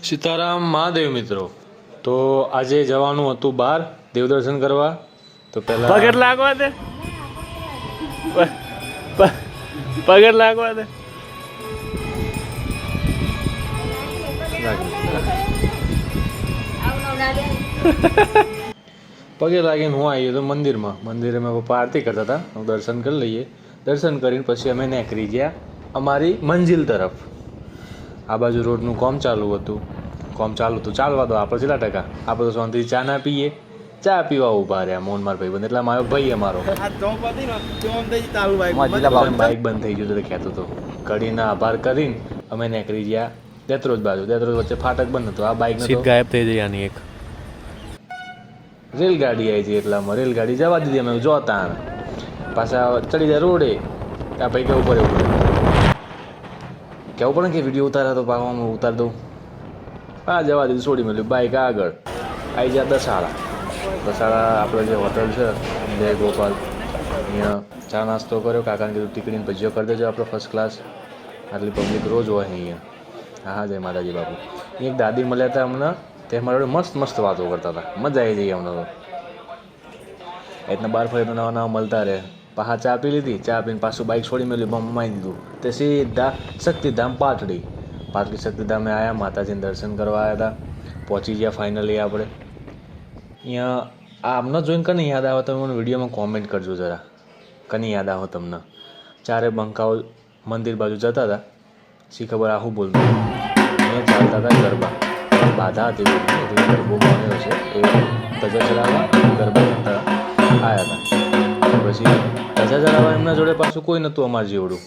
સીતારામ મહાદેવ મિત્રો, તો આજે જવાનું હતું બહાર દેવદર્શન કરવા. તો પહેલા પગર લાગવા દે, પગર લાગવા દે. પગે લાગીને હું આવી તો મંદિરે મેં પપ્પા આરતી કરતા હતા. હું દર્શન કરી લઈએ. દર્શન કરીને પછી અમે નીકળી ગયા અમારી મંજિલ તરફ. આ બાજુ રોડનું કામ ચાલુ હતું. ચાલવા દો, આપણે કેટલા ટકા, આપણે તો શાંતિથી ચા ના પીએ. ચા પીવા ઊભા રહ્યા મોહનમાર ભાઈબંધ, એટલે મારો ભાઈ અમારો બાઇક બંધ થઈ ગયું તો કહેતો હતો. કડીના આભાર કરીને અમે નીકળી ગયા દેત્રોજ બાજુ. દેત્રોજ વચ્ચે ફાટક બંધ હતું. આ બાઇક સીટ ગાયબ થઈ જાય આની એક રેલગાડી આવી હતી, એટલામાં રેલગાડી જવા દીધી. અમે જોતા પાછા ચડી જાય રોડે. આ ભાઈ કેવું પડે કેવું પડે કે વિડીયો ઉતારા તો પાવામાં ઉતાર દઉં. હા, જવા દીધું, છોડી મળ્યું. બાઇક આગળ આવી ગયા દસાડા. આપણે જે હોટલ છે જય ગોપાલ, અહીંયા ચા નાસ્તો કર્યો. કાકાને કીધું ટીકડીને ભજીયો કરી દેજો આપણે ફર્સ્ટ ક્લાસ. આટલી પબ્લિક રોજ હોય અહીંયા. હા, જય માતાજી બાપુ. એક દાદી મળ્યા હતા હમણાં, તે મારા મસ્ત વાતો કરતા હતા. મજા આવી જઈએ અમને તો. એટલા બહાર ફરી તો નવા મળતા રહે. પાછા ચા પી લીધી. ચા પીને પાછું બાઇક છોડી મેળ્યું, મમ્માઈ દીધું. તે સીધા શક્તિધામ પાટડી શક્તિધામે આવ્યા. માતાજીને દર્શન કરવા આવ્યા હતા. પહોંચી ગયા ફાઇનલી આપણે અહીંયા. આમને જોઈને કને યાદ આવે તમે મને વિડીયોમાં કોમેન્ટ કરજો જરા. કની યાદ આવે તમને? ચારે બંકાઓ મંદિર બાજુ જતા હતા. શી ખબર આ શું બોલતું. અહીંયા ચાલતા હતા ગરબા. બાધા હતી એટલે ગરબો બન્યો છે એ ધજા ચડાવવા ગરબા રમતા આવ્યા હતા. પછી ધજા ચડાવવા એમના જોડે પાછું કોઈ નહોતું અમારા જેવડું.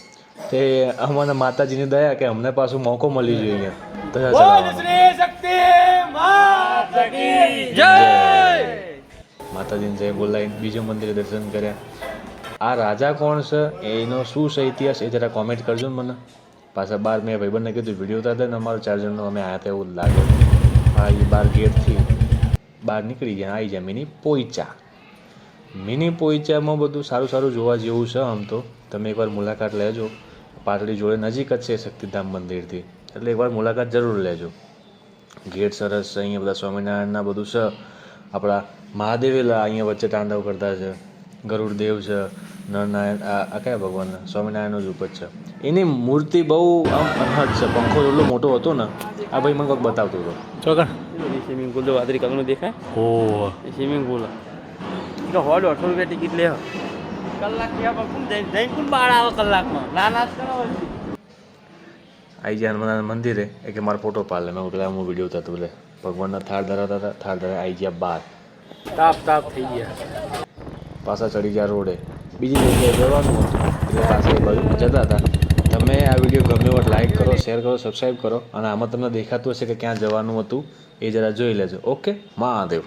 તે અમારા માતાજીની દયા કે અમને પાછું મોકો મળી જોઈએ અહીંયા ધજા ચડાવવાનો. માતાજીને જય બોલાવીને બીજું મંદિરે દર્શન કર્યા. આ રાજા કોણ છે, એનો શું છે ઇતિહાસ, એ જરા કોમેન્ટ કરજો ને મને. પાછા બાર મેં ભાઈબંધને કીધું વિડીયો ઉતાર દે ને, અમારો 4 જણનો અમે આવ્યા હતા એવું લાગે. હા, એ બાર ગેટથી બહાર નીકળી ગયા. આવી જાય મિની પોઈચામાં બધું સારું જોવા જેવું છે. આમ તો તમે એકવાર મુલાકાત લેજો. પાટડી જોડે નજીક જ છે શક્તિધામ મંદિરથી, એટલે એકવાર મુલાકાત જરૂર લેજો. ગેટ સરસ છે. અહીંયા બધા સ્વામિનારાયણના બધું છે. આપણા મહાદેવેલા અહીંયા વચ્ચે તાંડવ કરતા છે. ગરુડદેવ છે, નરનારાયણ. આ કયા ભગવાન? સ્વામિનારાયણનો જ ઉપજ છે. એની મૂર્તિ બહુ આમ અનહદ છે. પંખો એટલો મોટો હતો ને, આ ભાઈ મને કંઈક બતાવતો હતો. ચોકણ સ્વિમિંગ પુલ તો વાદળી કલરનું દેખાય. ઓ સ્વિમિંગ પુલ તો 150 રૂપિયા ટિકિટ લે. કલાક જઈને કોણ બહાર આવે કલાકમાં? ના કરો. આવી ગયા હનુમાન મંદિરે એ કે મારો ફોટો પાડ લે. મેં પેલા હું વિડીયો ઉતારતો એટલે ભગવાનના થાળ ધરાવતા હતા. થાળ ધરા આવી ગયા બહાર. તાપ થઈ ગયા. પાછા ચડી ગયા રોડે. બીજી જગ્યાએ જવાનું હતું એટલે પાછા એ બાજુ જતા હતા. તમે આ વિડીયો ગમ્યો હોય લાઈક કરો, શેર કરો, સબસ્ક્રાઈબ કરો. અને આમાં તમને દેખાતું હશે કે ક્યાં જવાનું હતું એ જરા જોઈ લેજો. ઓકે, મહાદેવ.